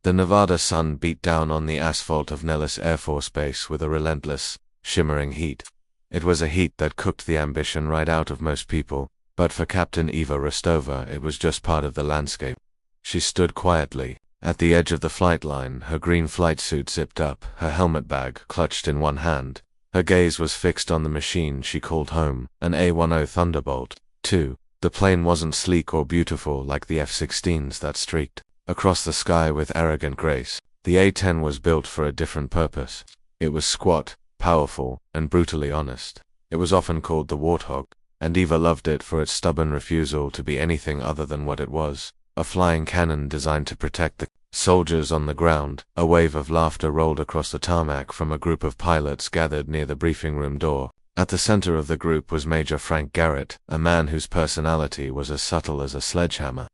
The Nevada sun beat down on the asphalt of Nellis Air Force Base with a relentless, shimmering heat. It was a heat that cooked the ambition right out of most people, but for Captain Eva Rostova it was just part of the landscape. She stood quietly, at the edge of the flight line, her green flight suit zipped up, her helmet bag clutched in one hand. Her gaze was fixed on the machine she called home, an A-10 Thunderbolt, II. The plane wasn't sleek or beautiful like the F-16s that streaked across the sky with arrogant grace. The A-10 was built for a different purpose. It was squat, powerful, and brutally honest. It was often called the Warthog, and Eva loved it for its stubborn refusal to be anything other than what it was, a flying cannon designed to protect the soldiers on the ground. A wave of laughter rolled across the tarmac from a group of pilots gathered near the briefing room door. At the center of the group was Major Frank Garrett, a man whose personality was as subtle as a sledgehammer.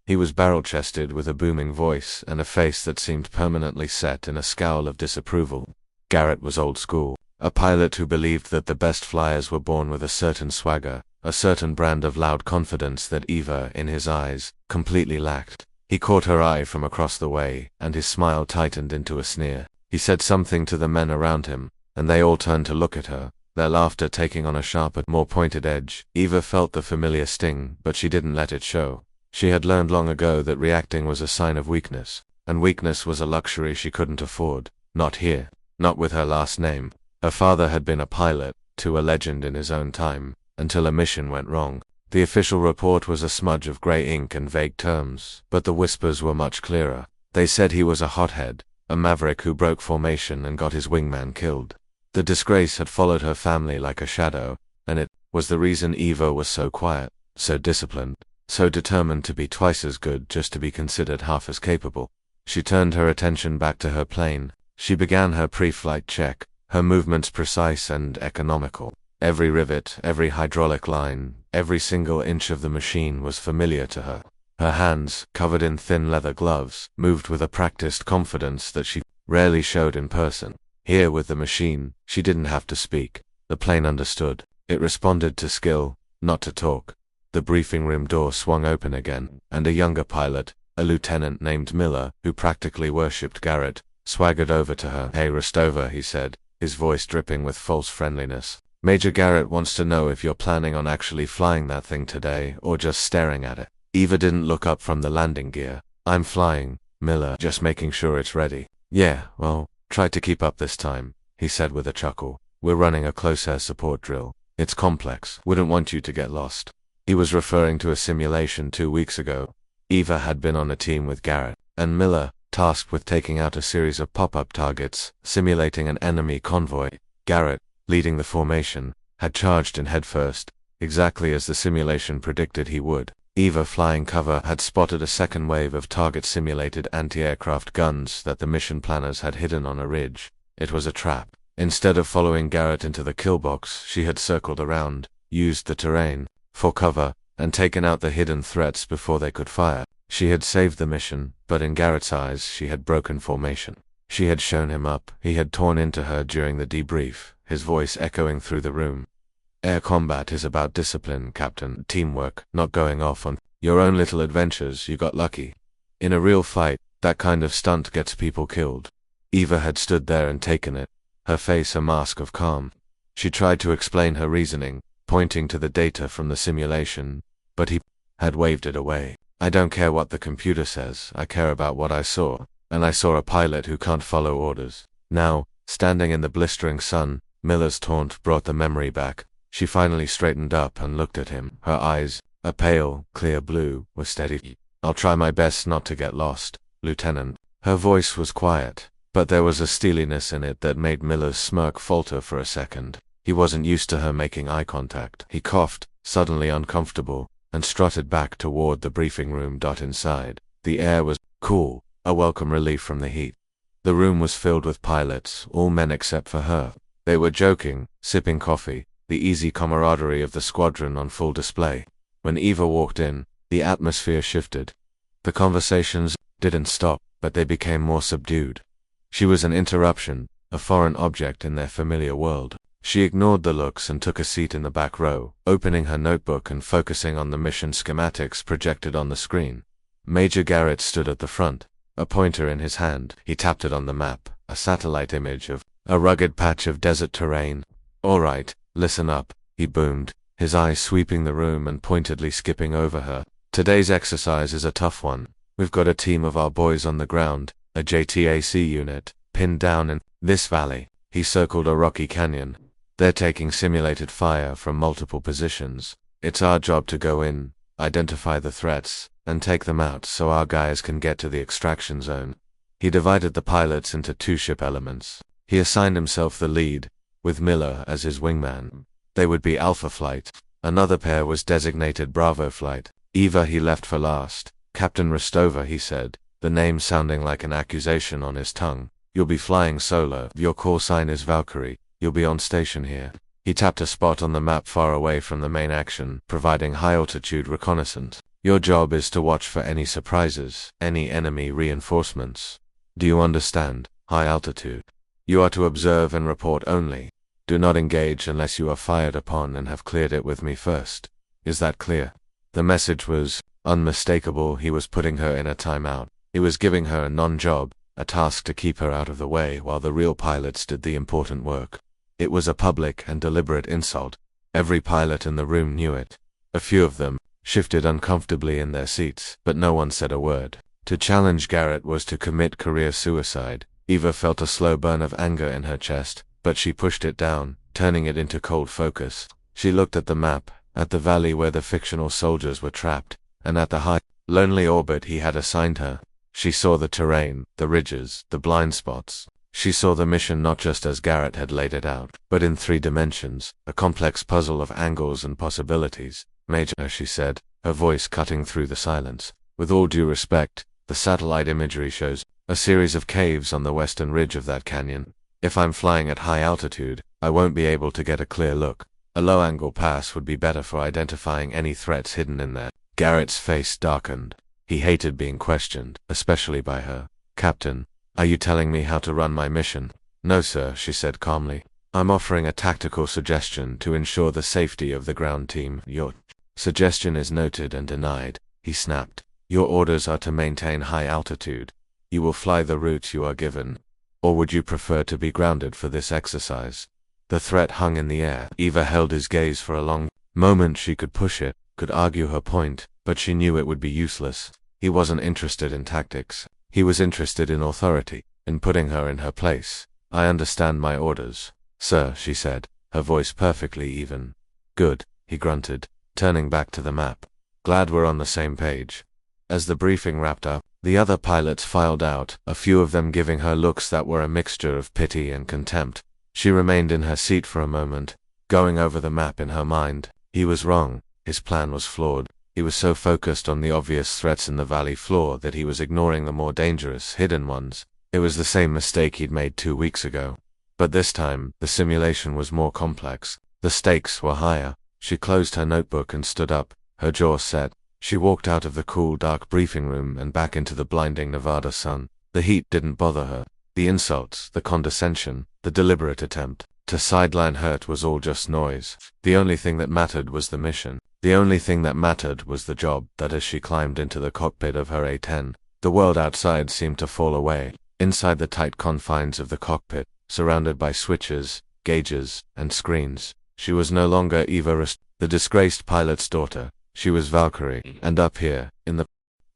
He was barrel-chested with a booming voice and a face that seemed permanently set in a scowl of disapproval. Garrett was old school, a pilot who believed that the best flyers were born with a certain swagger, a certain brand of loud confidence that Eva, in his eyes, completely lacked. He caught her eye from across the way, and his smile tightened into a sneer. He said something to the men around him, and they all turned to look at her, their laughter taking on a sharper, more pointed edge. Eva felt the familiar sting, but she didn't let it show. She had learned long ago that reacting was a sign of weakness, and weakness was a luxury she couldn't afford. Not here. Not with her last name. Her father had been a pilot, too, a legend in his own time, until a mission went wrong. The official report was a smudge of gray ink and vague terms, but the whispers were much clearer. They said he was a hothead, a maverick who broke formation and got his wingman killed. The disgrace had followed her family like a shadow, and it was the reason Eva was so quiet, so disciplined, so determined to be twice as good just to be considered half as capable. She turned her attention back to her plane. She began her pre-flight check, her movements precise and economical. Every rivet, every hydraulic line, every single inch of the machine was familiar to her. Her hands, covered in thin leather gloves, moved with a practiced confidence that she rarely showed in person. Here with the machine, she didn't have to speak. The plane understood. It responded to skill, not to talk. The briefing room door swung open again, and a younger pilot, a lieutenant named Miller, who practically worshipped Garrett, swaggered over to her. "Hey Rostova," he said, his voice dripping with false friendliness. "Major Garrett wants to know if you're planning on actually flying that thing today, or just staring at it." Eva didn't look up from the landing gear. "I'm flying, Miller, just making sure it's ready." "Yeah, well, try to keep up this time," he said with a chuckle. "We're running a close air support drill. It's complex. Wouldn't want you to get lost." He was referring to a simulation 2 weeks ago. Eva had been on a team with Garrett, and Miller, tasked with taking out a series of pop-up targets, simulating an enemy convoy. Garrett, leading the formation, had charged in headfirst, exactly as the simulation predicted he would. Eva, flying cover, had spotted a second wave of target-simulated anti-aircraft guns that the mission planners had hidden on a ridge. It was a trap. Instead of following Garrett into the kill box, she had circled around, used the terrain for cover, and taken out the hidden threats before they could fire. She had saved the mission, but in Garrett's eyes she had broken formation. She had shown him up. He had torn into her during the debrief, his voice echoing through the room. "Air combat is about discipline, Captain, teamwork, not going off on your own little adventures. You got lucky. In a real fight, that kind of stunt gets people killed." Eva had stood there and taken it, her face a mask of calm. She tried to explain her reasoning, pointing to the data from the simulation, but he had waved it away. "I don't care what the computer says, I care about what I saw, and I saw a pilot who can't follow orders." Now, standing in the blistering sun, Miller's taunt brought the memory back. She finally straightened up and looked at him. Her eyes, a pale, clear blue, were steady. "I'll try my best not to get lost, Lieutenant." Her voice was quiet, but there was a steeliness in it that made Miller's smirk falter for a second. He wasn't used to her making eye contact. He coughed, suddenly uncomfortable, and strutted back toward the briefing room. Inside, the air was cool, a welcome relief from the heat. The room was filled with pilots, all men except for her. They were joking, sipping coffee, the easy camaraderie of the squadron on full display. When Eva walked in, the atmosphere shifted. The conversations didn't stop, but they became more subdued. She was an interruption, a foreign object in their familiar world. She ignored the looks and took a seat in the back row, opening her notebook and focusing on the mission schematics projected on the screen. Major Garrett stood at the front, a pointer in his hand. He tapped it on the map, a satellite image of a rugged patch of desert terrain. "All right, listen up," he boomed, his eyes sweeping the room and pointedly skipping over her. "Today's exercise is a tough one. We've got a team of our boys on the ground, a JTAC unit, pinned down in this valley." He circled a rocky canyon. "They're taking simulated fire from multiple positions. It's our job to go in, identify the threats, and take them out so our guys can get to the extraction zone." He divided the pilots into two ship elements. He assigned himself the lead, with Miller as his wingman. They would be Alpha Flight. Another pair was designated Bravo Flight. Eva he left for last. "Captain Rostova," he said, the name sounding like an accusation on his tongue. "You'll be flying solo. Your call sign is Valkyrie. You'll be on station here." He tapped a spot on the map far away from the main action, providing high-altitude reconnaissance. "Your job is to watch for any surprises, any enemy reinforcements. Do you understand? High altitude. You are to observe and report only. Do not engage unless you are fired upon and have cleared it with me first. Is that clear?" The message was unmistakable. He was putting her in a timeout. He was giving her a non-job, a task to keep her out of the way while the real pilots did the important work. It was a public and deliberate insult. Every pilot in the room knew it. A few of them shifted uncomfortably in their seats, but no one said a word. To challenge Garrett was to commit career suicide. Eva felt a slow burn of anger in her chest, but she pushed it down, turning it into cold focus. She looked at the map, at the valley where the fictional soldiers were trapped, and at the high, lonely orbit he had assigned her. She saw the terrain, the ridges, the blind spots. She saw the mission not just as Garrett had laid it out, but in 3 dimensions, a complex puzzle of angles and possibilities. "Major," she said, her voice cutting through the silence, "with all due respect, the satellite imagery shows a series of caves on the western ridge of that canyon. If I'm flying at high altitude, I won't be able to get a clear look. A low-angle pass would be better for identifying any threats hidden in there." Garrett's face darkened. He hated being questioned, especially by her. "Captain, are you telling me how to run my mission?" "No, sir," she said calmly. "I'm offering a tactical suggestion to ensure the safety of the ground team." "Your suggestion is noted and denied," he snapped. "Your orders are to maintain high altitude. You will fly the route you are given. Or would you prefer to be grounded for this exercise?" The threat hung in the air. Eva held his gaze for a long moment. She could push it, could argue her point, but she knew it would be useless. He wasn't interested in tactics. He was interested in authority, in putting her in her place. "I understand my orders, sir," she said, her voice perfectly even. "Good," he grunted, turning back to the map. "Glad we're on the same page." As the briefing wrapped up, the other pilots filed out, a few of them giving her looks that were a mixture of pity and contempt. She remained in her seat for a moment, going over the map in her mind. He was wrong. His plan was flawed. He was so focused on the obvious threats in the valley floor that he was ignoring the more dangerous, hidden ones. It was the same mistake he'd made 2 weeks ago. But this time, the simulation was more complex. The stakes were higher. She closed her notebook and stood up, her jaw set. She walked out of the cool, dark briefing room and back into the blinding Nevada sun. The heat didn't bother her. The insults, the condescension, the deliberate attempt to sideline Hurt was all just noise. The only thing that mattered was the mission. The only thing that mattered was the job. That as she climbed into the cockpit of her A-10, the world outside seemed to fall away. Inside the tight confines of the cockpit, surrounded by switches, gauges, and screens, she was no longer Eva, the disgraced pilot's daughter. She was Valkyrie, and up here, in the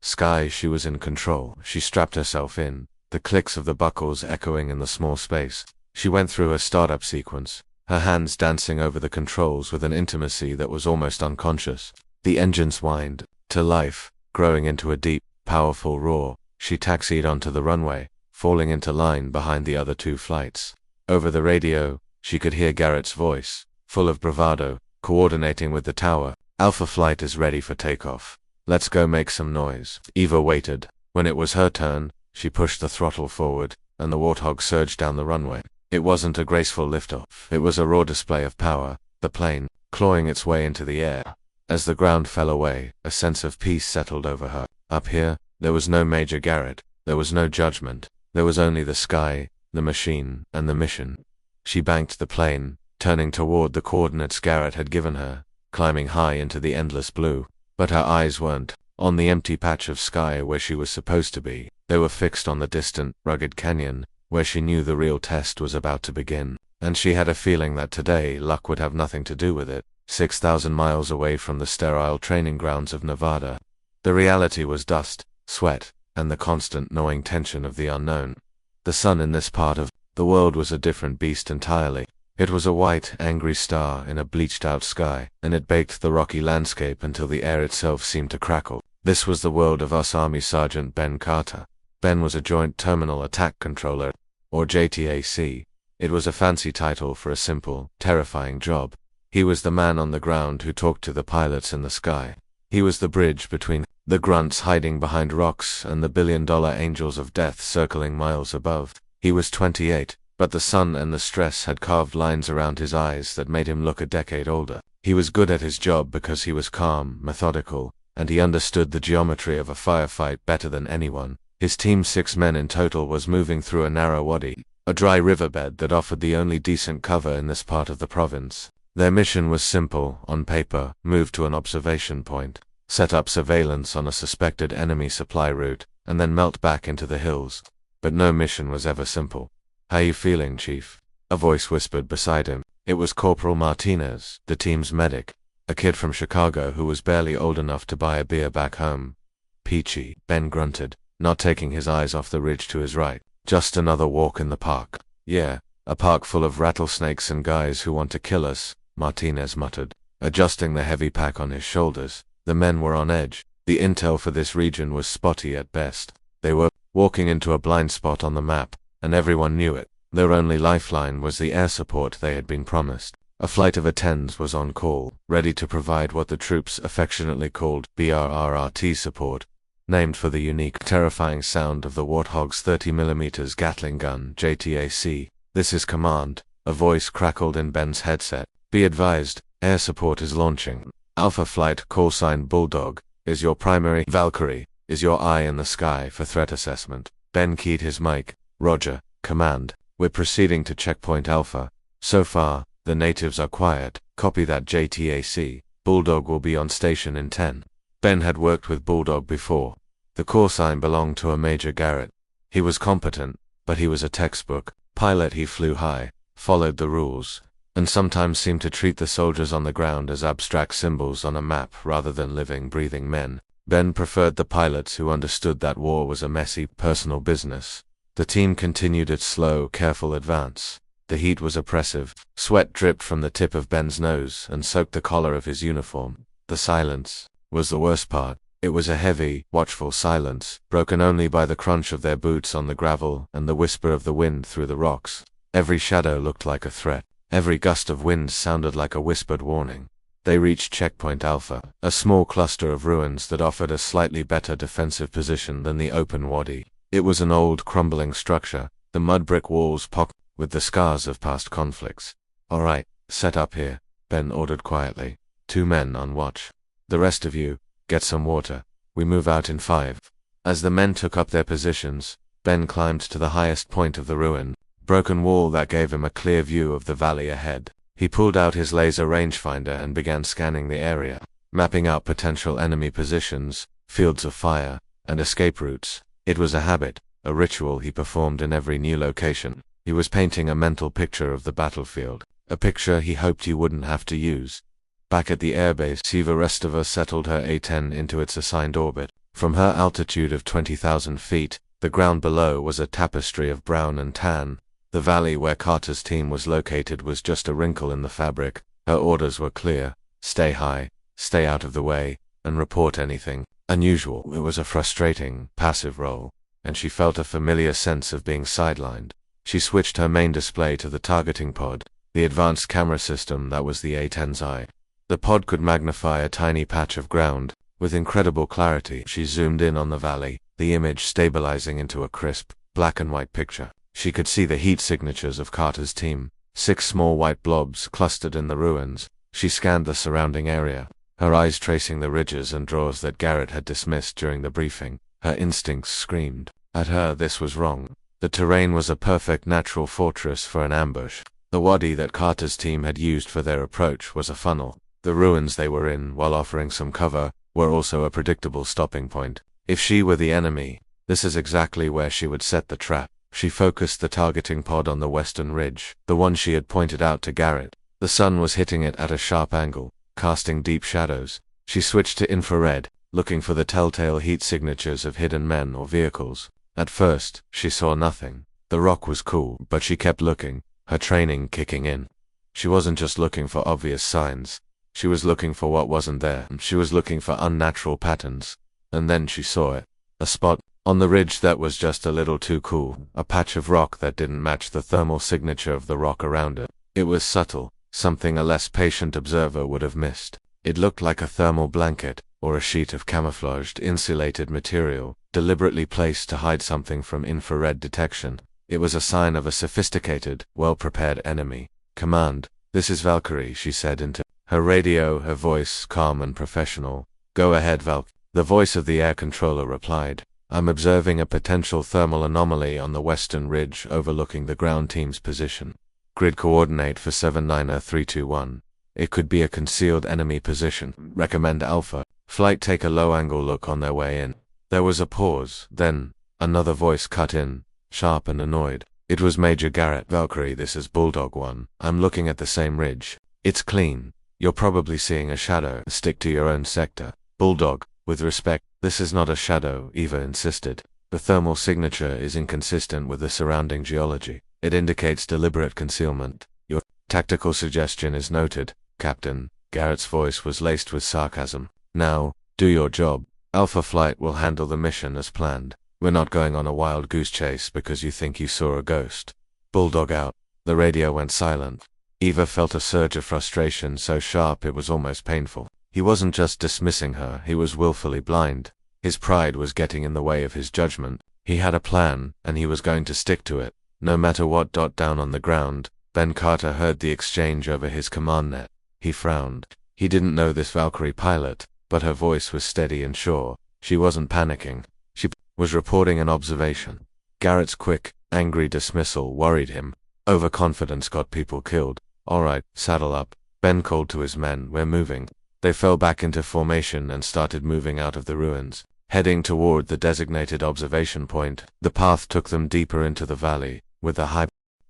sky, she was in control. She strapped herself in, the clicks of the buckles echoing in the small space. She went through her startup sequence, her hands dancing over the controls with an intimacy that was almost unconscious. The engines whined, to life, growing into a deep, powerful roar. She taxied onto the runway, falling into line behind the other 2 flights. Over the radio, she could hear Garrett's voice, full of bravado, coordinating with the tower. "Alpha Flight is ready for takeoff. Let's go make some noise." Eva waited. When it was her turn, she pushed the throttle forward, and the Warthog surged down the runway. It wasn't a graceful liftoff. It was a raw display of power, the plane, clawing its way into the air. As the ground fell away, a sense of peace settled over her. Up here, there was no Major Garrett. There was no judgment. There was only the sky, the machine, and the mission. She banked the plane, turning toward the coordinates Garrett had given her, climbing high into the endless blue. But her eyes weren't on the empty patch of sky where she was supposed to be. They were fixed on the distant, rugged canyon, where she knew the real test was about to begin. And she had a feeling that today luck would have nothing to do with it. 6,000 miles away from the sterile training grounds of Nevada. The reality was dust, sweat, and the constant gnawing tension of the unknown. The sun in this part of the world was a different beast entirely. It was a white, angry star in a bleached-out sky, and it baked the rocky landscape until the air itself seemed to crackle. This was the world of US Army Sergeant Ben Carter. Ben was a Joint Terminal Attack Controller, or JTAC. It was a fancy title for a simple, terrifying job. He was the man on the ground who talked to the pilots in the sky. He was the bridge between the grunts hiding behind rocks and the billion-dollar angels of death circling miles above. He was 28, but the sun and the stress had carved lines around his eyes that made him look a decade older. He was good at his job because he was calm, methodical, and he understood the geometry of a firefight better than anyone. His team, 6 men in total, was moving through a narrow wadi, a dry riverbed that offered the only decent cover in this part of the province. Their mission was simple, on paper: move to an observation point, set up surveillance on a suspected enemy supply route, and then melt back into the hills. But no mission was ever simple. "How you feeling, Chief?" a voice whispered beside him. It was Corporal Martinez, the team's medic, a kid from Chicago who was barely old enough to buy a beer back home. "Peachy," Ben grunted, not taking his eyes off the ridge to his right. "Just another walk in the park." "Yeah, a park full of rattlesnakes and guys who want to kill us," Martinez muttered, adjusting the heavy pack on his shoulders. The men were on edge. The intel for this region was spotty at best. They were walking into a blind spot on the map, and everyone knew it. Their only lifeline was the air support they had been promised. A flight of A-10s was on call, ready to provide what the troops affectionately called BRRRT support, named for the unique, terrifying sound of the Warthog's 30mm Gatling gun. "JTAC, this is command," a voice crackled in Ben's headset. "Be advised, air support is launching. Alpha Flight, callsign Bulldog, is your primary. Valkyrie is your eye in the sky for threat assessment." Ben keyed his mic. "Roger, command. We're proceeding to checkpoint Alpha. So far, the natives are quiet. Copy that, JTAC. Bulldog will be on station in 10. Ben had worked with Bulldog before. The callsign belonged to a Major Garrett. He was competent, but he was a textbook pilot. He flew high, followed the rules, and sometimes seemed to treat the soldiers on the ground as abstract symbols on a map rather than living, breathing men. Ben preferred the pilots who understood that war was a messy, personal business. The team continued its slow, careful advance. The heat was oppressive. Sweat dripped from the tip of Ben's nose and soaked the collar of his uniform. The silence was the worst part. It was a heavy, watchful silence, broken only by the crunch of their boots on the gravel and the whisper of the wind through the rocks. Every shadow looked like a threat. Every gust of wind sounded like a whispered warning. They reached Checkpoint Alpha, a small cluster of ruins that offered a slightly better defensive position than the open wadi. It was an old, crumbling structure, the mud brick walls pocked with the scars of past conflicts. "All right, set up here," Ben ordered quietly. 2 men on watch. "The rest of you, get some water. We move out in 5. As the men took up their positions, Ben climbed to the highest point of the ruin, broken wall that gave him a clear view of the valley ahead. He pulled out his laser rangefinder and began scanning the area, mapping out potential enemy positions, fields of fire, and escape routes. It was a habit, a ritual he performed in every new location. He was painting a mental picture of the battlefield, a picture he hoped he wouldn't have to use. Back at the airbase, Siva Restova settled her A-10 into its assigned orbit. From her altitude of 20,000 feet, the ground below was a tapestry of brown and tan. The valley where Carter's team was located was just a wrinkle in the fabric. Her orders were clear: stay high, stay out of the way, and report anything unusual. It was a frustrating, passive role, and she felt a familiar sense of being sidelined. She switched her main display to the targeting pod, the advanced camera system that was the A-10's eye. The pod could magnify a tiny patch of ground. With incredible clarity, she zoomed in on the valley, the image stabilizing into a crisp, black and white picture. She could see the heat signatures of Carter's team, 6 small white blobs clustered in the ruins. She scanned the surrounding area, her eyes tracing the ridges and draws that Garrett had dismissed during the briefing. Her instincts screamed at her this was wrong. The terrain was a perfect natural fortress for an ambush. The wadi that Carter's team had used for their approach was a funnel. The ruins they were in, while offering some cover, were also a predictable stopping point. If she were the enemy, This is exactly where she would set the trap. She focused the targeting pod on the western ridge, the one she had pointed out to Garrett. The sun was hitting it at a sharp angle, casting deep shadows. She switched to infrared, looking for the telltale heat signatures of hidden men or vehicles. At first, she saw nothing. The rock was cool, but she kept looking, her training kicking in. She wasn't just looking for obvious signs. She was looking for what wasn't there. She was looking for unnatural patterns. And then she saw it. A spot on the ridge that was just a little too cool, a patch of rock that didn't match the thermal signature of the rock around it. It was subtle, something a less patient observer would have missed. It looked like a thermal blanket, or a sheet of camouflaged insulated material, deliberately placed to hide something from infrared detection. It was a sign of a sophisticated, well-prepared enemy. "Command, this is Valkyrie," she said into her radio, her voice calm and professional. "Go ahead, Valk." The voice of the air controller replied. "I'm observing a potential thermal anomaly on the western ridge overlooking the ground team's position. Grid coordinate for 790-321. It could be a concealed enemy position. Recommend Alpha Flight take a low-angle look on their way in." There was a pause, then another voice cut in, sharp and annoyed. It was Major Garrett. "Valkyrie, this is Bulldog 1. I'm looking at the same ridge. It's clean. You're probably seeing a shadow. Stick to your own sector." "Bulldog, with respect, this is not a shadow," Eva insisted. "The thermal signature is inconsistent with the surrounding geology. It indicates deliberate concealment. Your tactical suggestion is noted, Captain." Garrett's voice was laced with sarcasm. "Now, do your job. Alpha Flight will handle the mission as planned. We're not going on a wild goose chase because you think you saw a ghost." Bulldog out. The radio went silent. Eva felt a surge of frustration so sharp it was almost painful. He wasn't just dismissing her, he was willfully blind. His pride was getting in the way of his judgment. He had a plan, and he was going to stick to it, no matter what. Down on the ground, Ben Carter heard the exchange over his command net. He frowned. He didn't know this Valkyrie pilot, but her voice was steady and sure. She wasn't panicking. She was reporting an observation. Garrett's quick, angry dismissal worried him. Overconfidence got people killed. "All right, saddle up." Ben called to his men. "We're moving." They fell back into formation and started moving out of the ruins, heading toward the designated observation point. The path took them deeper into the valley, with the high,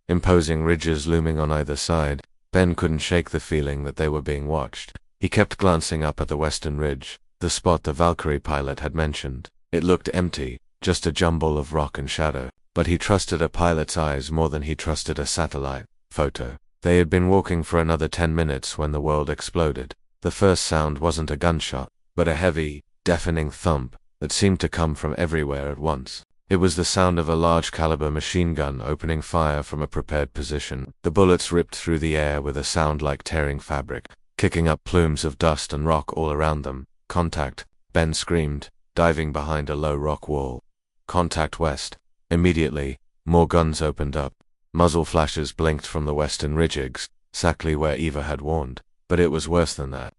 imposing ridges looming on either side. Ben couldn't shake the feeling that they were being watched. He kept glancing up at the western ridge, the spot the Valkyrie pilot had mentioned. It looked empty, just a jumble of rock and shadow, but he trusted a pilot's eyes more than he trusted a satellite photo. They had been walking for another 10 minutes when the world exploded. The first sound wasn't a gunshot, but a heavy, deafening thump that seemed to come from everywhere at once. It was the sound of a large-caliber machine gun opening fire from a prepared position. The bullets ripped through the air with a sound like tearing fabric, kicking up plumes of dust and rock all around them. "Contact!" Ben screamed, diving behind a low rock wall. "Contact west." Immediately, more guns opened up. Muzzle flashes blinked from the western ridge, exactly where Eva had warned. But it was worse than that.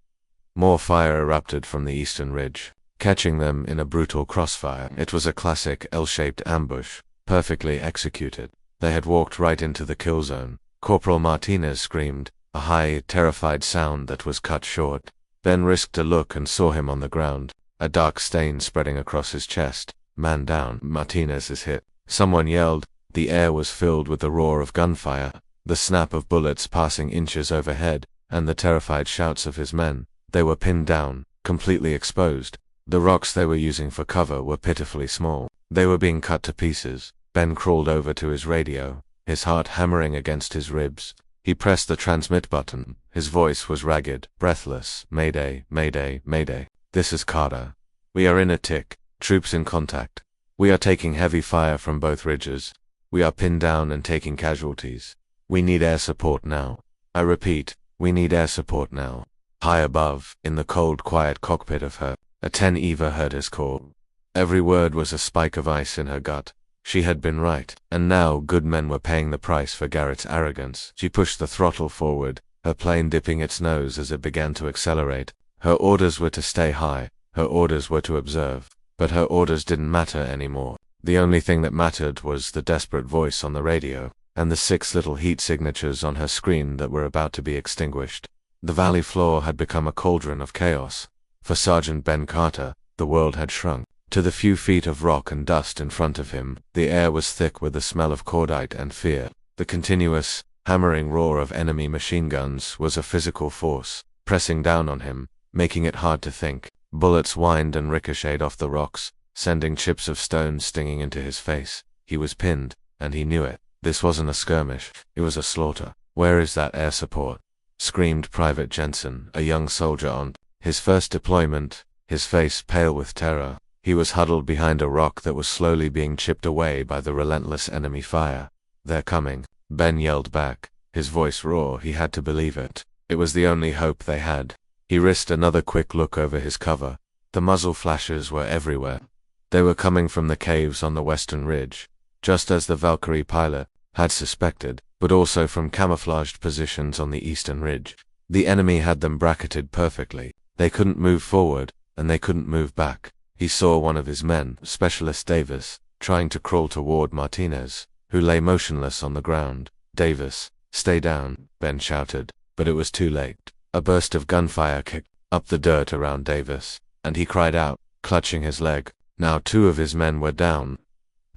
More fire erupted from the eastern ridge, catching them in a brutal crossfire. It was a classic L-shaped ambush, perfectly executed. They had walked right into the kill zone. Corporal Martinez screamed, a high, terrified sound that was cut short. Ben risked a look and saw him on the ground, a dark stain spreading across his chest. "Man down." "Martinez is hit." Someone yelled. The air was filled with the roar of gunfire, the snap of bullets passing inches overhead, and the terrified shouts of his men. They were pinned down, completely exposed. The rocks they were using for cover were pitifully small. They were being cut to pieces. Ben crawled over to his radio, his heart hammering against his ribs. He pressed the transmit button. His voice was ragged, breathless. "Mayday, mayday, mayday. This is Carter. We are in a tick. Troops in contact. We are taking heavy fire from both ridges. We are pinned down and taking casualties. We need air support now. I repeat, we need air support now." High above, in the cold, quiet cockpit of her A-10, Eva heard his call. Every word was a spike of ice in her gut. She had been right, and now good men were paying the price for Garrett's arrogance. She pushed the throttle forward, her plane dipping its nose as it began to accelerate. Her orders were to stay high, her orders were to observe, but her orders didn't matter anymore. The only thing that mattered was the desperate voice on the radio, and the 6 little heat signatures on her screen that were about to be extinguished. The valley floor had become a cauldron of chaos. For Sergeant Ben Carter, the world had shrunk. To the few feet of rock and dust in front of him, the air was thick with the smell of cordite and fear. The continuous, hammering roar of enemy machine guns was a physical force, pressing down on him, making it hard to think. Bullets whined and ricocheted off the rocks, sending chips of stone stinging into his face. He was pinned, and he knew it. This wasn't a skirmish, it was a slaughter. "Where is that air support?" screamed Private Jensen, a young soldier on his first deployment, his face pale with terror. He was huddled behind a rock that was slowly being chipped away by the relentless enemy fire. "They're coming," Ben yelled back, his voice raw. He had to believe it. It was the only hope they had. He risked another quick look over his cover. The muzzle flashes were everywhere. They were coming from the caves on the western ridge, just as the Valkyrie pilot had suspected, but also from camouflaged positions on the eastern ridge. The enemy had them bracketed perfectly. They couldn't move forward, and they couldn't move back. He saw one of his men, Specialist Davis, trying to crawl toward Martinez, who lay motionless on the ground. "Davis, stay down," Ben shouted, but it was too late. A burst of gunfire kicked up the dirt around Davis, and he cried out, clutching his leg. Now 2 of his men were down.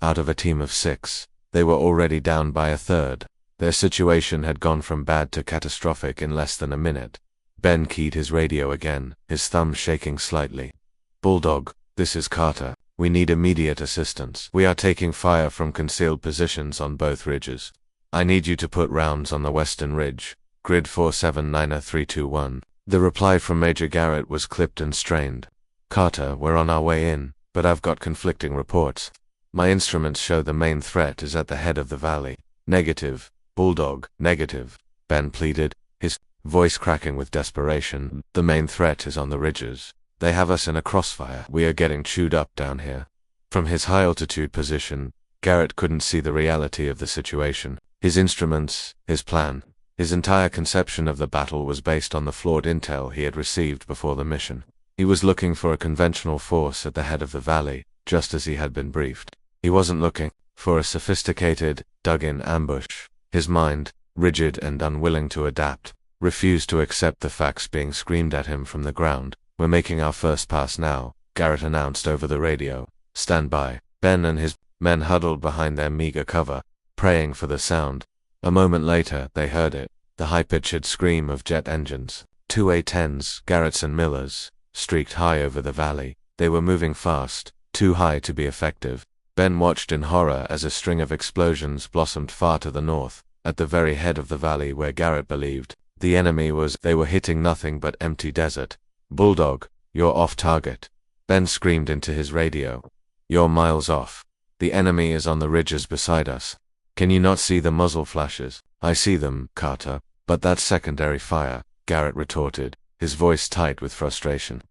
Out of a team of 6, they were already down by a third. Their situation had gone from bad to catastrophic in less than a minute. Ben keyed his radio again, his thumb shaking slightly. "Bulldog, this is Carter. We need immediate assistance. We are taking fire from concealed positions on both ridges. I need you to put rounds on the western ridge. Grid 4790321. The reply from Major Garrett was clipped and strained. "Carter, we're on our way in, but I've got conflicting reports. My instruments show the main threat is at the head of the valley." "Negative, Bulldog, negative," Ben pleaded, his voice cracking with desperation. "The main threat is on the ridges. They have us in a crossfire. We are getting chewed up down here." From his high-altitude position, Garrett couldn't see the reality of the situation. His instruments, his plan, his entire conception of the battle was based on the flawed intel he had received before the mission. He was looking for a conventional force at the head of the valley, just as he had been briefed. He wasn't looking for a sophisticated, dug-in ambush. His mind, rigid and unwilling to adapt, refused to accept the facts being screamed at him from the ground. "We're making our first pass now," Garrett announced over the radio. "Stand by." Ben and his men huddled behind their meager cover, praying for the sound. A moment later, they heard it, the high-pitched scream of jet engines. 2 A-10s, Garrett's and Miller's, streaked high over the valley. They were moving fast, too high to be effective. Ben watched in horror as a string of explosions blossomed far to the north, at the very head of the valley where Garrett believed the enemy was. They were hitting nothing but empty desert. "Bulldog, you're off target," Ben screamed into his radio. "You're miles off. The enemy is on the ridges beside us. Can you not see the muzzle flashes?" "I see them, Carter, but that's secondary fire," Garrett retorted, his voice tight with frustration.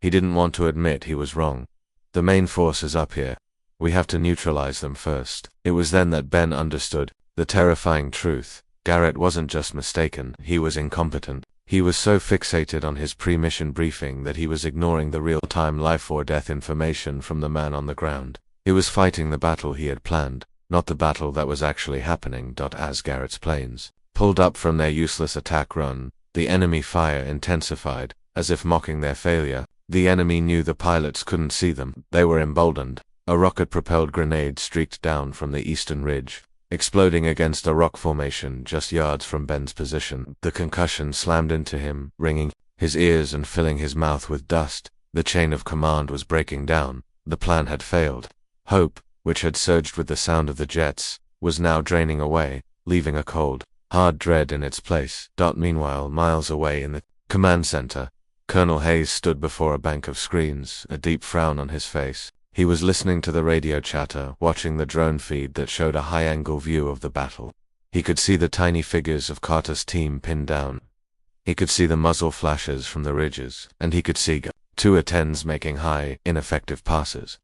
He didn't want to admit he was wrong. "The main force is up here. We have to neutralize them first." It was then that Ben understood the terrifying truth. Garrett wasn't just mistaken, he was incompetent. He was so fixated on his pre-mission briefing that he was ignoring the real-time life-or-death information from the man on the ground. He was fighting the battle he had planned, not the battle that was actually happening. As Garrett's planes pulled up from their useless attack run, the enemy fire intensified, as if mocking their failure. The enemy knew the pilots couldn't see them. They were emboldened. A rocket-propelled grenade streaked down from the eastern ridge, exploding against a rock formation just yards from Ben's position. The concussion slammed into him, ringing his ears and filling his mouth with dust. The chain of command was breaking down. The plan had failed. Hope, which had surged with the sound of the jets, was now draining away, leaving a cold, hard dread in its place. Meanwhile, miles away in the command center, Colonel Hayes stood before a bank of screens, a deep frown on his face. He was listening to the radio chatter, watching the drone feed that showed a high-angle view of the battle. He could see the tiny figures of Carter's team pinned down. He could see the muzzle flashes from the ridges, and he could see 2 A-10s making high, ineffective passes,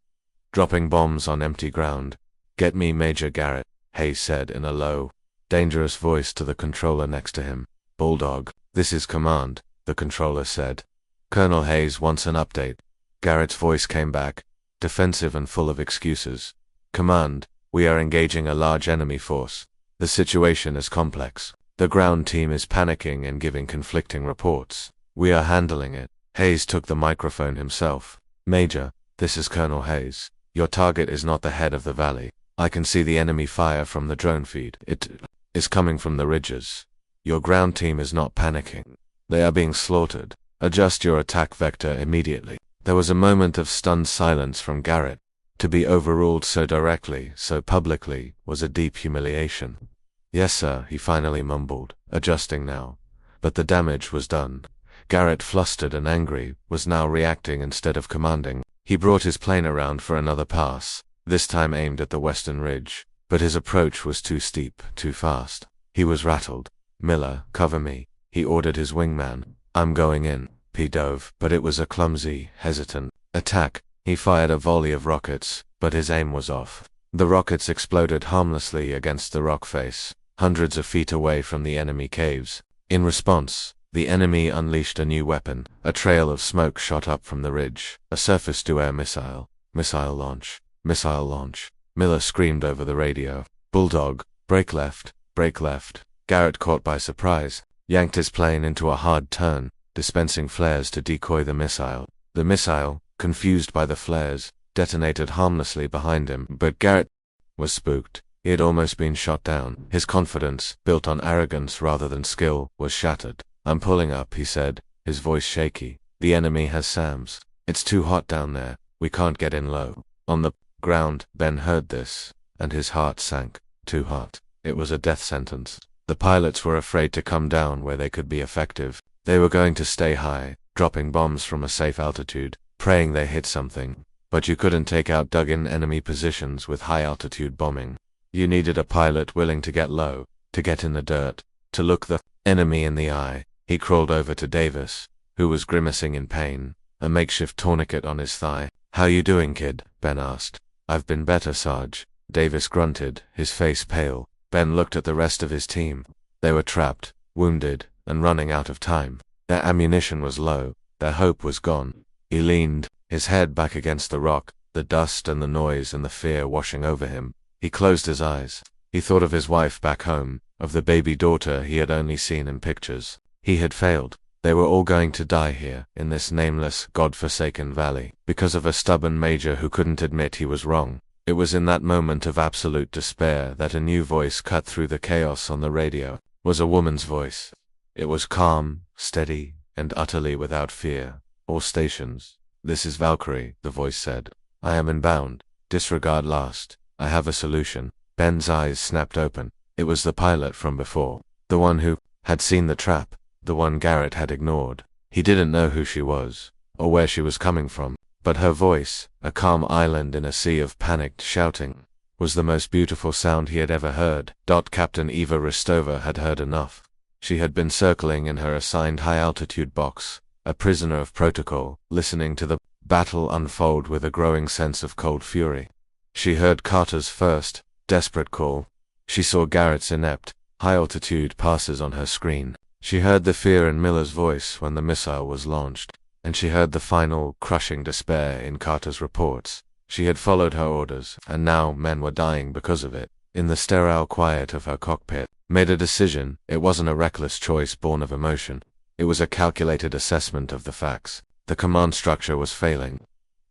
dropping bombs on empty ground. "Get me Major Garrett," Hayes said in a low, dangerous voice to the controller next to him. "Bulldog, this is command," the controller said. "Colonel Hayes wants an update." Garrett's voice came back, defensive and full of excuses. "Command, we are engaging a large enemy force. The situation is complex. The ground team is panicking and giving conflicting reports. We are handling it." Hayes took the microphone himself. "Major, This is Colonel Hayes. Your target is not the head of the valley. I can see the enemy fire from the drone feed. It is coming from the ridges. Your ground team is not panicking. They are being slaughtered. Adjust your attack vector immediately. There was a moment of stunned silence from Garrett. To be overruled so directly, so publicly, was a deep humiliation. Yes, sir, he finally mumbled, adjusting now. But the damage was done. Garrett, flustered and angry, was now reacting instead of commanding. He brought his plane around for another pass, this time aimed at the western ridge. But his approach was too steep, too fast. He was rattled. Miller, cover me, he ordered his wingman. I'm going in. He dove, but it was a clumsy, hesitant attack. He fired a volley of rockets, but his aim was off. The rockets exploded harmlessly against the rock face, hundreds of feet away from the enemy caves. In response, the enemy unleashed a new weapon. A trail of smoke shot up from the ridge. A surface-to-air missile. Missile launch. Missile launch. Miller screamed over the radio. Bulldog, brake left, brake left. Garrett, caught by surprise, yanked his plane into a hard turn, dispensing flares to decoy the missile. The missile, confused by the flares, detonated harmlessly behind him, but Garrett was spooked. He had almost been shot down. His confidence, built on arrogance rather than skill, was shattered. I'm pulling up, he said, his voice shaky. The enemy has SAMs. It's too hot down there. We can't get in low. On the ground, Ben heard this, and his heart sank. Too hot. It was a death sentence. The pilots were afraid to come down where they could be effective. They were going to stay high, dropping bombs from a safe altitude, praying they hit something. But you couldn't take out dug-in enemy positions with high-altitude bombing. You needed a pilot willing to get low, to get in the dirt, to look the enemy in the eye. He crawled over to Davis, who was grimacing in pain, a makeshift tourniquet on his thigh. How you doing, kid? Ben asked. I've been better, Sarge. Davis grunted, his face pale. Ben looked at the rest of his team. They were trapped, wounded, and running out of time. Their ammunition was low. Their hope was gone. He leaned, his head back against the rock, the dust and the noise and the fear washing over him. He closed his eyes. He thought of his wife back home, of the baby daughter he had only seen in pictures. He had failed. They were all going to die here, in this nameless, God-forsaken valley, because of a stubborn major who couldn't admit he was wrong. It was in that moment of absolute despair that a new voice cut through the chaos on the radio. It was a woman's voice. It was calm, steady, and utterly without fear. All stations. This is Valkyrie, the voice said. I am inbound. Disregard last. I have a solution. Ben's eyes snapped open. It was the pilot from before. The one who had seen the trap. The one Garrett had ignored. He didn't know who she was, or where she was coming from, but her voice, a calm island in a sea of panicked shouting, was the most beautiful sound he had ever heard. Captain Eva Ristova had heard enough. She had been circling in her assigned high-altitude box, a prisoner of protocol, listening to the battle unfold with a growing sense of cold fury. She heard Carter's first, desperate call. She saw Garrett's inept, high-altitude passes on her screen. She heard the fear in Miller's voice when the missile was launched, and she heard the final, crushing despair in Carter's reports. She had followed her orders, and now men were dying because of it. In the sterile quiet of her cockpit, made a decision. It wasn't a reckless choice born of emotion. It was a calculated assessment of the facts. The command structure was failing.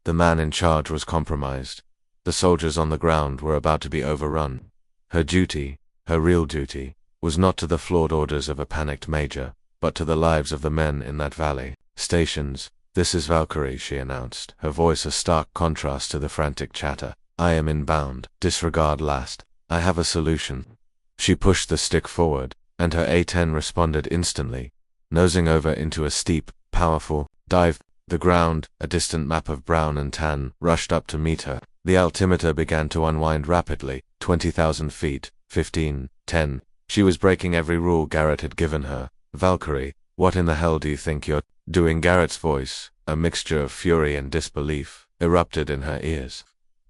The man in charge was compromised. The soldiers on the ground were about to be overrun. Her duty, her real duty, was not to the flawed orders of a panicked major, but to the lives of the men in that valley. Stations. This is Valkyrie, she announced, her voice a stark contrast to the frantic chatter. I am inbound. Disregard last. I have a solution. She pushed the stick forward, and her A-10 responded instantly, nosing over into a steep, powerful dive. The ground, a distant map of brown and tan, rushed up to meet her. The altimeter began to unwind rapidly. 20,000 feet. 15. 10. She was breaking every rule Garrett had given her. Valkyrie, what in the hell do you think you're doing? Garrett's voice, a mixture of fury and disbelief, erupted in her ears.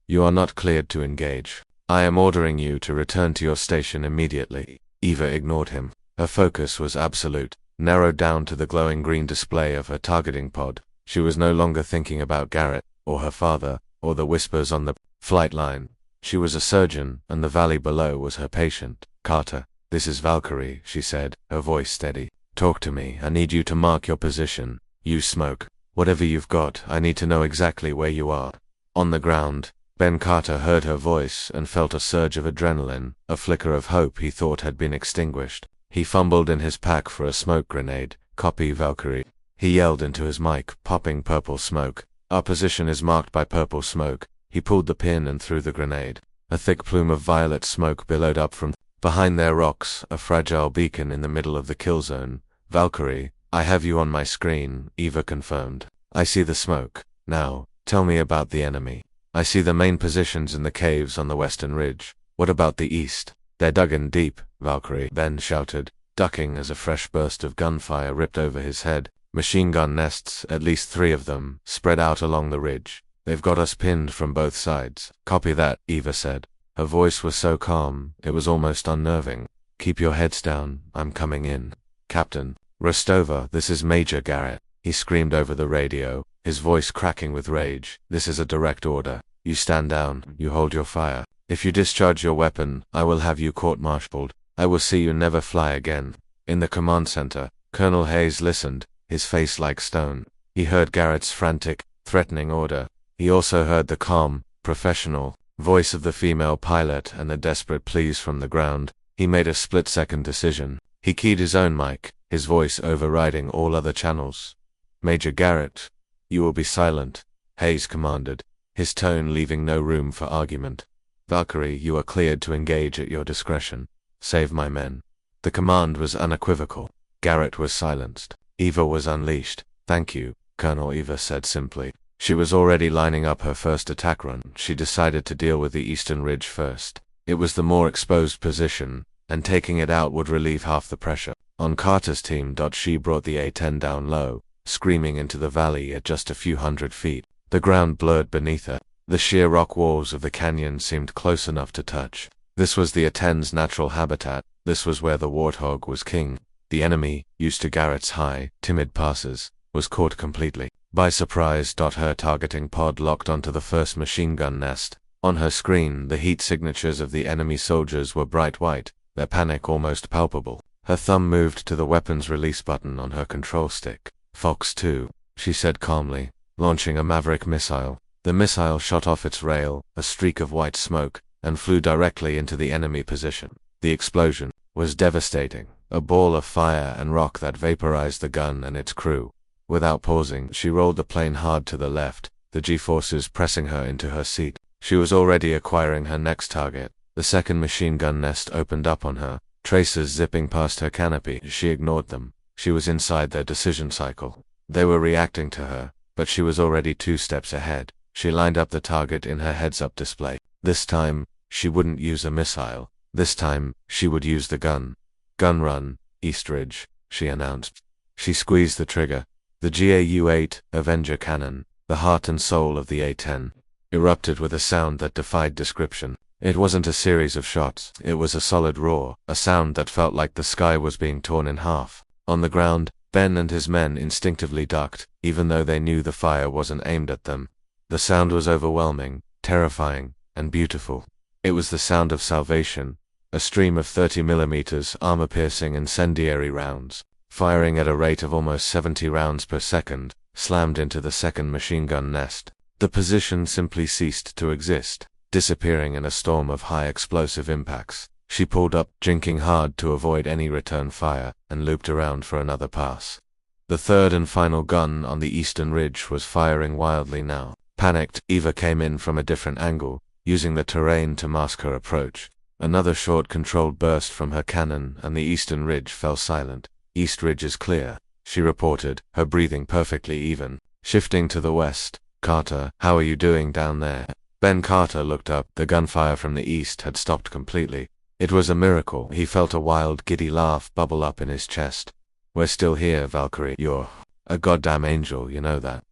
You are not cleared to engage. I am ordering you to return to your station immediately. Eva ignored him. Her focus was absolute, narrowed down to the glowing green display of her targeting pod. She was no longer thinking about Garrett, or her father, or the whispers on the flight line. She was a surgeon, and the valley below was her patient. Carter, this is Valkyrie, she said, her voice steady. Talk to me. I need you to mark your position. Use smoke. Whatever you've got, I need to know exactly where you are. On the ground, Ben Carter heard her voice and felt a surge of adrenaline, a flicker of hope he thought had been extinguished. He fumbled in his pack for a smoke grenade. Copy, Valkyrie. He yelled into his mic, popping purple smoke. Our position is marked by purple smoke. He pulled the pin and threw the grenade. A thick plume of violet smoke billowed up from behind their rocks, a fragile beacon in the middle of the kill zone. Valkyrie, I have you on my screen, Eva confirmed. I see the smoke. Now, tell me about the enemy. I see the main positions in the caves on the western ridge. What about the east? They're dug in deep, Valkyrie, Ben shouted, ducking as a fresh burst of gunfire ripped over his head. Machine gun nests, at least 3 of them, spread out along the ridge. They've got us pinned from both sides. Copy that, Eva said. Her voice was so calm, it was almost unnerving. Keep your heads down, I'm coming in. Captain Rostova, this is Major Garrett. He screamed over the radio, his voice cracking with rage. This is a direct order. You stand down, you hold your fire. If you discharge your weapon, I will have you court-martialed. I will see you never fly again. In the command center, Colonel Hayes listened, his face like stone. He heard Garrett's frantic, threatening order. He also heard the calm, professional voice of the female pilot and the desperate pleas from the ground. He made a split-second decision. He keyed his own mic, his voice overriding all other channels. Major Garrett, you will be silent, Hayes commanded, his tone leaving no room for argument. Valkyrie, you are cleared to engage at your discretion. Save my men. The command was unequivocal. Garrett was silenced. Eva was unleashed. Thank you, Colonel, Eva said simply. She was already lining up her first attack run. She decided to deal with the eastern ridge first. It was the more exposed position, and taking it out would relieve half the pressure. On Carter's team, she brought the A-10 down low, screaming into the valley at just a few hundred feet. The ground blurred beneath her. The sheer rock walls of the canyon seemed close enough to touch. This was the A-10's natural habitat. This was where the warthog was king. The enemy, used to Garrett's high, timid passes, was caught completely by surprise. Her targeting pod locked onto the first machine gun nest. On her screen, the heat signatures of the enemy soldiers were bright white, their panic almost palpable. Her thumb moved to the weapons release button on her control stick. Fox 2, she said calmly, launching a Maverick missile. The missile shot off its rail, a streak of white smoke, and flew directly into the enemy position. The explosion was devastating, a ball of fire and rock that vaporized the gun and its crew. Without pausing, she rolled the plane hard to the left, the G-forces pressing her into her seat. She was already acquiring her next target. The second machine gun nest opened up on her, tracers zipping past her canopy. She ignored them. She was inside their decision cycle. They were reacting to her, but she was already 2 steps ahead. She lined up the target in her heads-up display. This time, she wouldn't use a missile. This time, she would use the gun. Gun run, East Ridge, she announced. She squeezed the trigger. The GAU-8 Avenger cannon, the heart and soul of the A-10, erupted with a sound that defied description. It wasn't a series of shots. It was a solid roar, a sound that felt like the sky was being torn in half. On the ground, Ben and his men instinctively ducked, even though they knew the fire wasn't aimed at them. The sound was overwhelming, terrifying, and beautiful. It was the sound of salvation, a stream of 30mm armor-piercing incendiary rounds, firing at a rate of almost 70 rounds per second, slammed into the second machine gun nest. The position simply ceased to exist, disappearing in a storm of high explosive impacts. She pulled up, drinking hard to avoid any return fire, and looped around for another pass. The third and final gun on the eastern ridge was firing wildly now. Panicked, Eva came in from a different angle, using the terrain to mask her approach. Another short controlled burst from her cannon, and the eastern ridge fell silent. East Ridge is clear, she reported, her breathing perfectly even. Shifting to the west, Carter, how are you doing down there? Ben Carter looked up. The gunfire from the east had stopped completely. It was a miracle. He felt a wild, giddy laugh bubble up in his chest. We're still here, Valkyrie. You're a goddamn angel, you know that.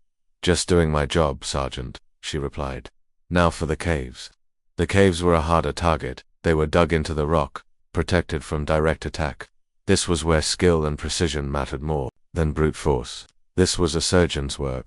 Just doing my job, Sergeant, she replied. Now for the caves. The caves were a harder target. They were dug into the rock, protected from direct attack. This was where skill and precision mattered more than brute force. This was a surgeon's work.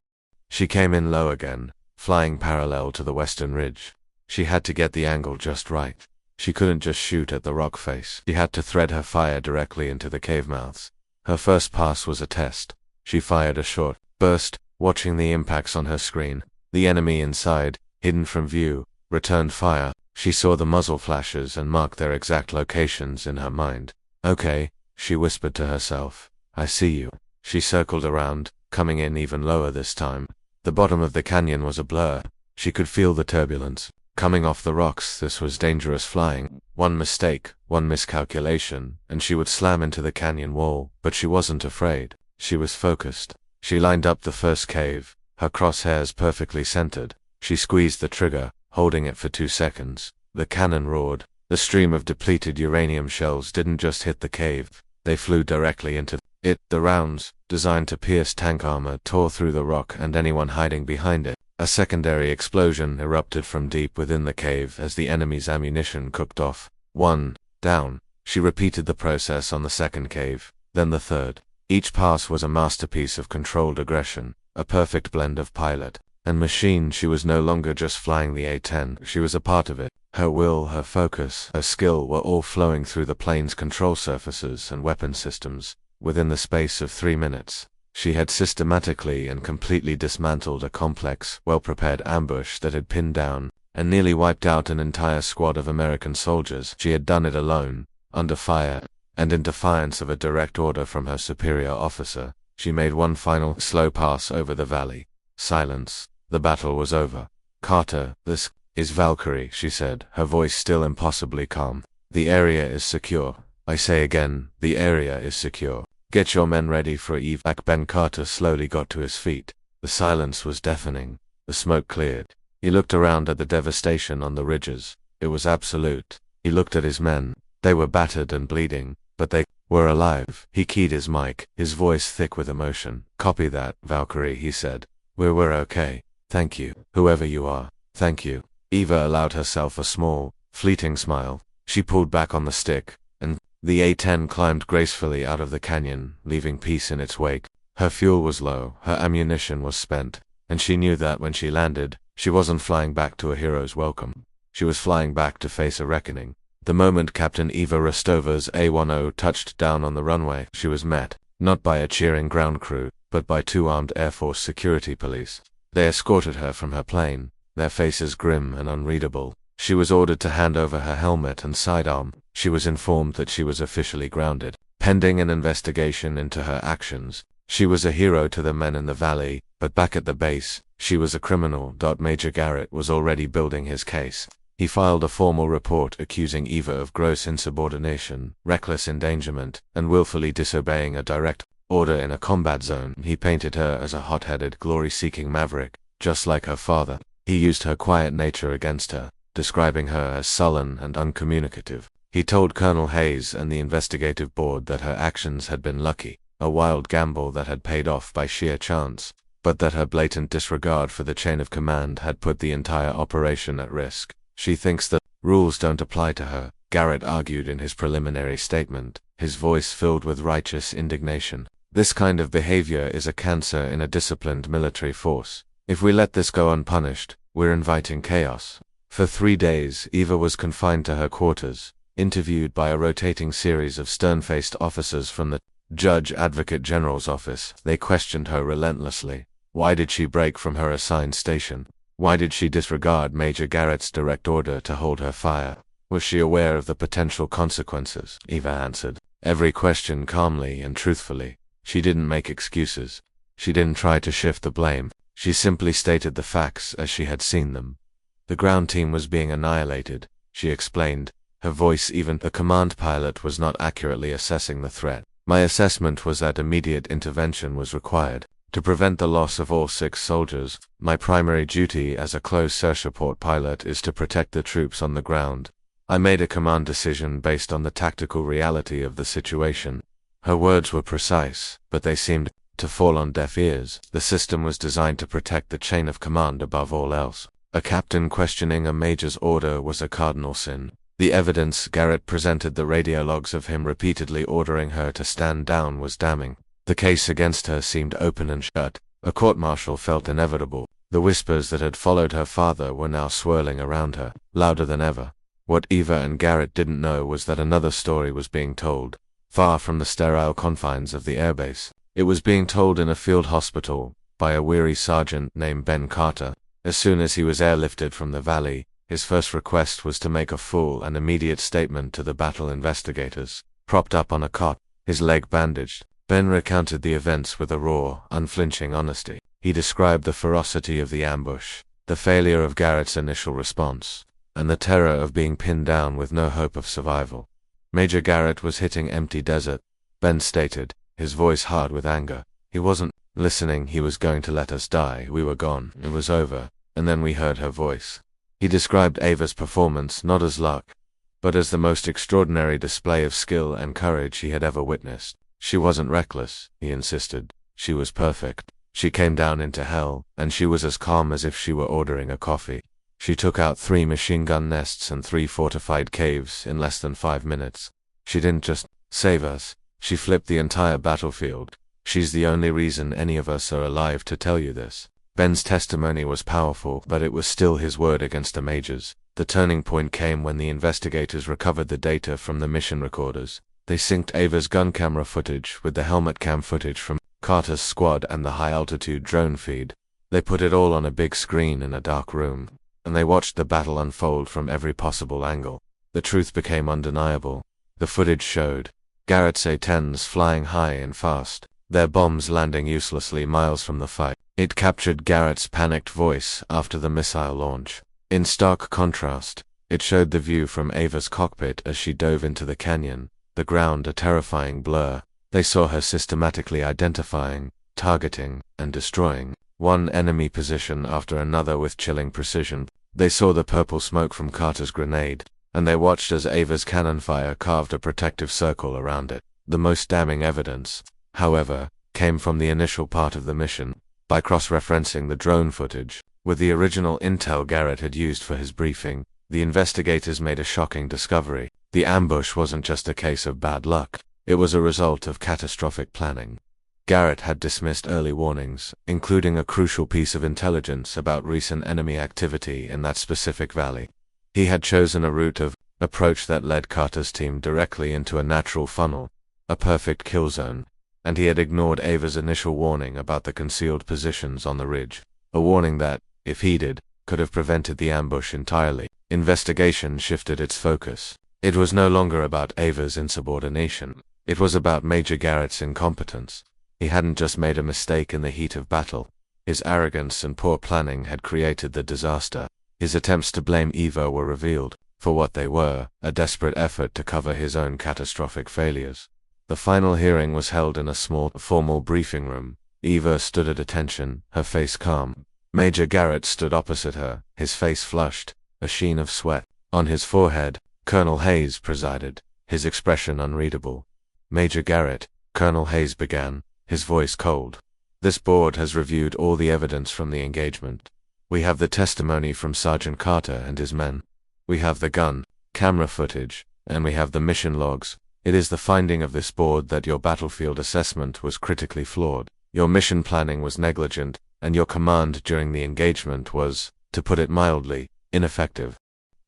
She came in low again, flying parallel to the western ridge. She had to get the angle just right. She couldn't just shoot at the rock face. She had to thread her fire directly into the cave mouths. Her first pass was a test. She fired a short burst, watching the impacts on her screen. The enemy inside, hidden from view, returned fire. She saw the muzzle flashes and marked their exact locations in her mind. Okay, she whispered to herself. I see you. She circled around, coming in even lower this time. The bottom of the canyon was a blur. She could feel the turbulence. Coming off the rocks, this was dangerous flying. One mistake, one miscalculation, and she would slam into the canyon wall. But she wasn't afraid. She was focused. She lined up the first cave, her crosshairs perfectly centered. She squeezed the trigger, holding it for 2 seconds. The cannon roared. The stream of depleted uranium shells didn't just hit the cave. They flew directly into it. The rounds, designed to pierce tank armor, tore through the rock and anyone hiding behind it. A secondary explosion erupted from deep within the cave as the enemy's ammunition cooked off. One down. She repeated the process on the second cave, then the third. Each pass was a masterpiece of controlled aggression, a perfect blend of pilot and machine. She was no longer just flying the A-10, she was a part of it. Her will, her focus, her skill were all flowing through the plane's control surfaces and weapon systems. Within the space of 3 minutes, she had systematically and completely dismantled a complex, well-prepared ambush that had pinned down and nearly wiped out an entire squad of American soldiers. She had done it alone, under fire, and in defiance of a direct order from her superior officer. She made one final, slow pass over the valley. Silence. The battle was over. Carter, this is Valkyrie, she said, her voice still impossibly calm. The area is secure. I say again, the area is secure. Get your men ready for evac. Ben Carter slowly got to his feet. The silence was deafening. The smoke cleared. He looked around at the devastation on the ridges. It was absolute. He looked at his men. They were battered and bleeding, but they were alive. He keyed his mic, his voice thick with emotion. Copy that, Valkyrie, he said. We're okay. Thank you, whoever you are. Thank you. Eva allowed herself a small, fleeting smile. She pulled back on the stick, and the A-10 climbed gracefully out of the canyon, leaving peace in its wake. Her fuel was low, her ammunition was spent, and she knew that when she landed, she wasn't flying back to a hero's welcome. She was flying back to face a reckoning. The moment Captain Eva Rostova's A-10 touched down on the runway, she was met, not by a cheering ground crew, but by 2 armed Air Force security police. They escorted her from her plane, their faces grim and unreadable. She was ordered to hand over her helmet and sidearm. She was informed that she was officially grounded, pending an investigation into her actions. She was a hero to the men in the valley, but back at the base, she was a criminal. Major Garrett was already building his case. He filed a formal report accusing Eva of gross insubordination, reckless endangerment, and willfully disobeying a direct order in a combat zone. He painted her as a hot-headed, glory-seeking maverick, just like her father. He used her quiet nature against her, describing her as sullen and uncommunicative. He told Colonel Hayes and the investigative board that her actions had been lucky, a wild gamble that had paid off by sheer chance, but that her blatant disregard for the chain of command had put the entire operation at risk. She thinks that rules don't apply to her, Garrett argued in his preliminary statement, his voice filled with righteous indignation. This kind of behavior is a cancer in a disciplined military force. If we let this go unpunished, we're inviting chaos. For 3 days, Eva was confined to her quarters, interviewed by a rotating series of stern-faced officers from the Judge Advocate General's office. They questioned her relentlessly. Why did she break from her assigned station? Why did she disregard Major Garrett's direct order to hold her fire? Was she aware of the potential consequences? Eva answered every question calmly and truthfully. She didn't make excuses. She didn't try to shift the blame. She simply stated the facts as she had seen them. The ground team was being annihilated, she explained. Her voice, even the command pilot was not accurately assessing the threat. My assessment was that immediate intervention was required. To prevent the loss of all 6 soldiers, my primary duty as a close search support pilot is to protect the troops on the ground. I made a command decision based on the tactical reality of the situation. Her words were precise, but they seemed to fall on deaf ears. The system was designed to protect the chain of command above all else. A captain questioning a major's order was a cardinal sin. The evidence Garrett presented, the radio logs of him repeatedly ordering her to stand down, was damning. The case against her seemed open and shut. A court-martial felt inevitable. The whispers that had followed her father were now swirling around her, louder than ever. What Eva and Garrett didn't know was that another story was being told, far from the sterile confines of the airbase. It was being told in a field hospital, by a weary sergeant named Ben Carter, As soon as he was airlifted from the valley, his first request was to make a full and immediate statement to the battle investigators. Propped up on a cot, his leg bandaged, Ben recounted the events with a raw, unflinching honesty. He described the ferocity of the ambush, the failure of Garrett's initial response, and the terror of being pinned down with no hope of survival. Major Garrett was hitting empty desert, Ben stated, his voice hard with anger. He wasn't listening, he was going to let us die. We were gone, it was over, and then we heard her voice. He described Ava's performance not as luck, but as the most extraordinary display of skill and courage he had ever witnessed. She wasn't reckless, he insisted. She was perfect. She came down into hell, and she was as calm as if she were ordering a coffee. She took out 3 machine gun nests and 3 fortified caves in less than 5 minutes. She didn't just save us, she flipped the entire battlefield. She's the only reason any of us are alive to tell you this. Ben's testimony was powerful, but it was still his word against the Major's. The turning point came when the investigators recovered the data from the mission recorders. They synced Ava's gun camera footage with the helmet cam footage from Carter's squad and the high-altitude drone feed. They put it all on a big screen in a dark room, and they watched the battle unfold from every possible angle. The truth became undeniable. The footage showed Garrett's A-10s flying high and fast, their bombs landing uselessly miles from the fight. It captured Garrett's panicked voice after the missile launch. In stark contrast, it showed the view from Ava's cockpit as she dove into the canyon, the ground a terrifying blur. They saw her systematically identifying, targeting, and destroying one enemy position after another with chilling precision. They saw the purple smoke from Carter's grenade, and they watched as Ava's cannon fire carved a protective circle around it. The most damning evidence, however, came from the initial part of the mission. By cross-referencing the drone footage with the original intel Garrett had used for his briefing, the investigators made a shocking discovery. The ambush wasn't just a case of bad luck, it was a result of catastrophic planning. Garrett had dismissed early warnings, including a crucial piece of intelligence about recent enemy activity in that specific valley. He had chosen a route of approach that led Carter's team directly into a natural funnel, a perfect kill zone, and he had ignored Ava's initial warning about the concealed positions on the ridge, a warning that, if heeded, could have prevented the ambush entirely. Investigation shifted its focus. It was no longer about Ava's insubordination, it was about Major Garrett's incompetence. He hadn't just made a mistake in the heat of battle. His arrogance and poor planning had created the disaster. His attempts to blame Eva were revealed for what they were, a desperate effort to cover his own catastrophic failures. The final hearing was held in a small, formal briefing room. Eva stood at attention, her face calm. Major Garrett stood opposite her, his face flushed, a sheen of sweat on his forehead. Colonel Hayes presided, his expression unreadable. Major Garrett, Colonel Hayes began, his voice cold. This board has reviewed all the evidence from the engagement. We have the testimony from Sergeant Carter and his men. We have the gun, camera footage, and we have the mission logs. It is the finding of this board that your battlefield assessment was critically flawed. Your mission planning was negligent, and your command during the engagement was, to put it mildly, ineffective.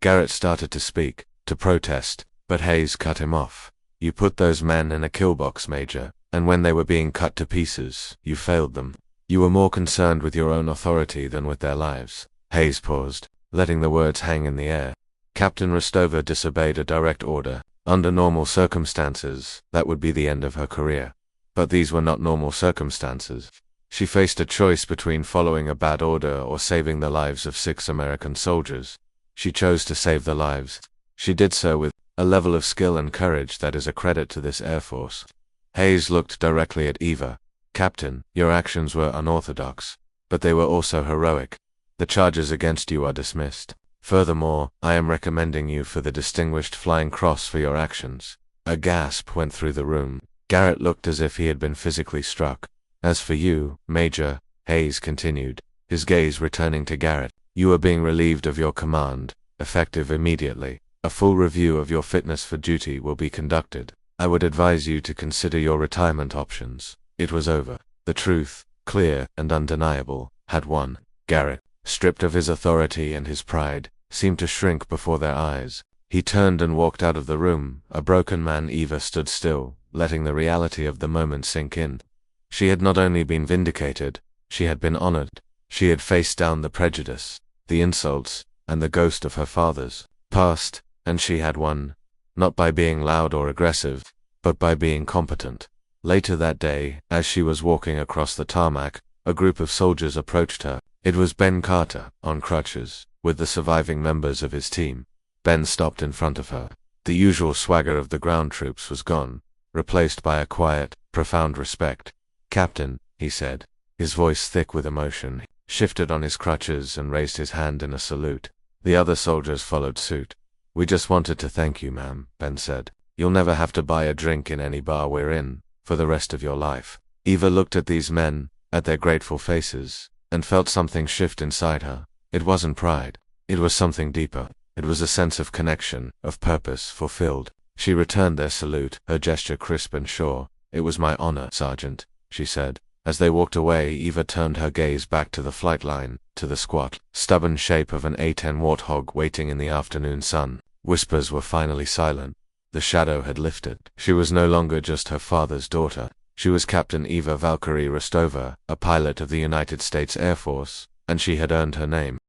Garrett started to speak, to protest, but Hayes cut him off. You put those men in a kill box, Major, and when they were being cut to pieces, you failed them. You were more concerned with your own authority than with their lives. Hayes paused, letting the words hang in the air. Captain Rostova disobeyed a direct order. Under normal circumstances, that would be the end of her career. But these were not normal circumstances. She faced a choice between following a bad order or saving the lives of 6 American soldiers. She chose to save the lives. She did so with a level of skill and courage that is a credit to this Air Force. Hayes looked directly at Eva. Captain, your actions were unorthodox, but they were also heroic. The charges against you are dismissed. Furthermore, I am recommending you for the Distinguished Flying Cross for your actions. A gasp went through the room. Garrett looked as if he had been physically struck. As for you, Major, Hayes continued, his gaze returning to Garrett, you are being relieved of your command, effective immediately. A full review of your fitness for duty will be conducted. I would advise you to consider your retirement options. It was over. The truth, clear and undeniable, had won. Garrett, stripped of his authority and his pride, seemed to shrink before their eyes. He turned and walked out of the room. A broken man. Eva stood still, letting the reality of the moment sink in. She had not only been vindicated, she had been honored. She had faced down the prejudice, the insults, and the ghost of her father's past, and she had won, not by being loud or aggressive, but by being competent. Later that day, as she was walking across the tarmac, a group of soldiers approached her. It was Ben Carter, on crutches, with the surviving members of his team. Ben stopped in front of her. The usual swagger of the ground troops was gone, replaced by a quiet, profound respect. "Captain," he said, his voice thick with emotion, shifted on his crutches and raised his hand in a salute. The other soldiers followed suit. "We just wanted to thank you, ma'am," Ben said. "You'll never have to buy a drink in any bar we're in, for the rest of your life." Eva looked at these men, at their grateful faces, and felt something shift inside her. It wasn't pride. It was something deeper. It was a sense of connection, of purpose fulfilled. She returned their salute, her gesture crisp and sure. "It was my honor, Sergeant," she said. As they walked away, Eva turned her gaze back to the flight line, to the squat, stubborn shape of an A-10 warthog waiting in the afternoon sun. Whispers were finally silent. The shadow had lifted. She was no longer just her father's daughter. She was Captain Eva Valkyrie Rostova, a pilot of the United States Air Force, and she had earned her name.